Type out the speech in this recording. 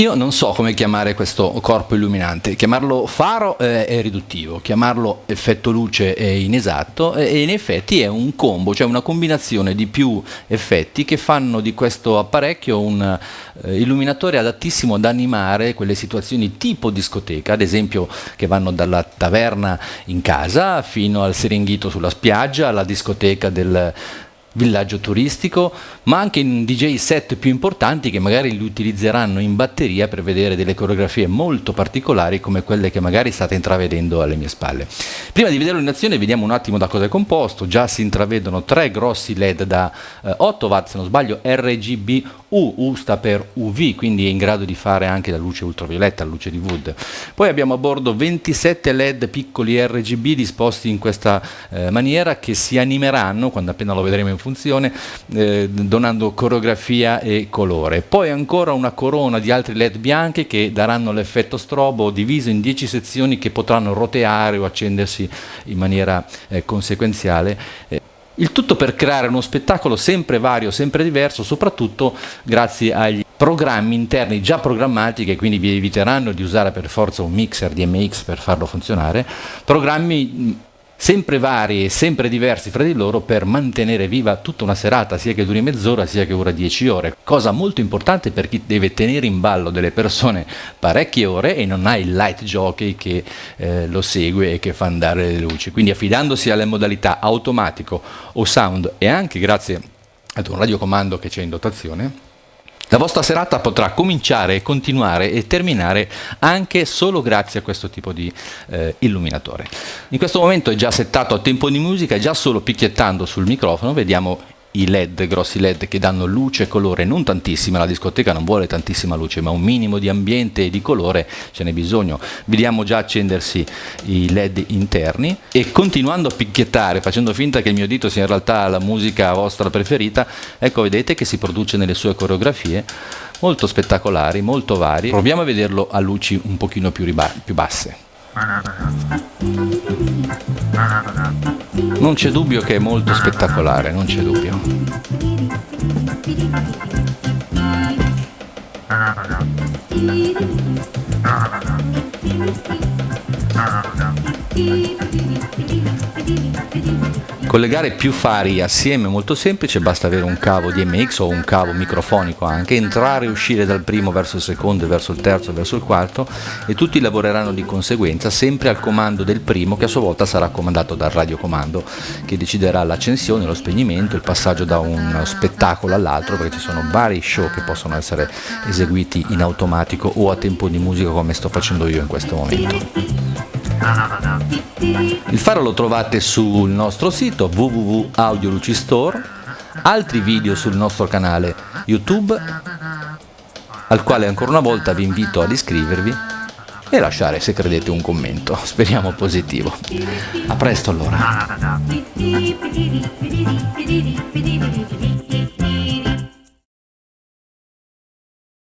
Io non so come chiamare questo corpo illuminante, chiamarlo faro è riduttivo, chiamarlo effetto luce è inesatto e in effetti è un combo, cioè una combinazione di più effetti che fanno di questo apparecchio un illuminatore adattissimo ad animare quelle situazioni tipo discoteca, ad esempio che vanno dalla taverna in casa fino al Serenghito sulla spiaggia, alla discoteca del villaggio turistico, ma anche in DJ set più importanti che magari li utilizzeranno in batteria per vedere delle coreografie molto particolari come quelle che magari state intravedendo alle mie spalle. Prima di vederlo in azione vediamo un attimo da cosa è composto. Già si intravedono 3 grossi LED da 8 watt, se non sbaglio, RGB U sta per UV, quindi è in grado di fare anche la luce ultravioletta, la luce di Wood. Poi abbiamo a bordo 27 LED piccoli RGB disposti in questa maniera, che si animeranno quando appena lo vedremo in funzione, donando coreografia e colore. Poi ancora una corona di altri LED bianche che daranno l'effetto strobo, diviso in 10 sezioni che potranno roteare o accendersi in maniera conseguenziale. Il tutto per creare uno spettacolo sempre vario, sempre diverso, soprattutto grazie agli programmi interni già programmati, che quindi vi eviteranno di usare per forza un mixer DMX per farlo funzionare, programmi sempre vari e sempre diversi fra di loro per mantenere viva tutta una serata, sia che duri mezz'ora sia che dura 10 ore, cosa molto importante per chi deve tenere in ballo delle persone parecchie ore e non ha il light jockey che lo segue e che fa andare le luci. Quindi affidandosi alle modalità automatico o sound e anche grazie ad un radiocomando che c'è in dotazione, la vostra serata potrà cominciare e continuare e terminare anche solo grazie a questo tipo di illuminatore. In questo momento è già settato a tempo di musica e già solo picchiettando sul microfono vediamo i LED, grossi LED che danno luce e colore, non tantissima, la discoteca non vuole tantissima luce, ma un minimo di ambiente e di colore ce n'è bisogno. Vediamo già accendersi i LED interni e continuando a picchiettare, facendo finta che il mio dito sia in realtà la musica vostra preferita, ecco, vedete che si produce nelle sue coreografie molto spettacolari, molto vari. Proviamo a vederlo a luci un pochino più basse. Non c'è dubbio che è molto spettacolare, non c'è dubbio. Collegare più fari assieme è molto semplice, basta avere un cavo DMX o un cavo microfonico anche, entrare e uscire dal primo verso il secondo, verso il terzo, verso il quarto e tutti lavoreranno di conseguenza sempre al comando del primo, che a sua volta sarà comandato dal radiocomando che deciderà l'accensione, lo spegnimento, il passaggio da uno spettacolo all'altro, perché ci sono vari show che possono essere eseguiti in automatico o a tempo di musica come sto facendo io in questo momento. Il faro lo trovate sul nostro sito www.audioluci.store, altri video sul nostro canale YouTube, al quale ancora una volta vi invito ad iscrivervi e lasciare, se credete, un commento, speriamo positivo. A presto allora.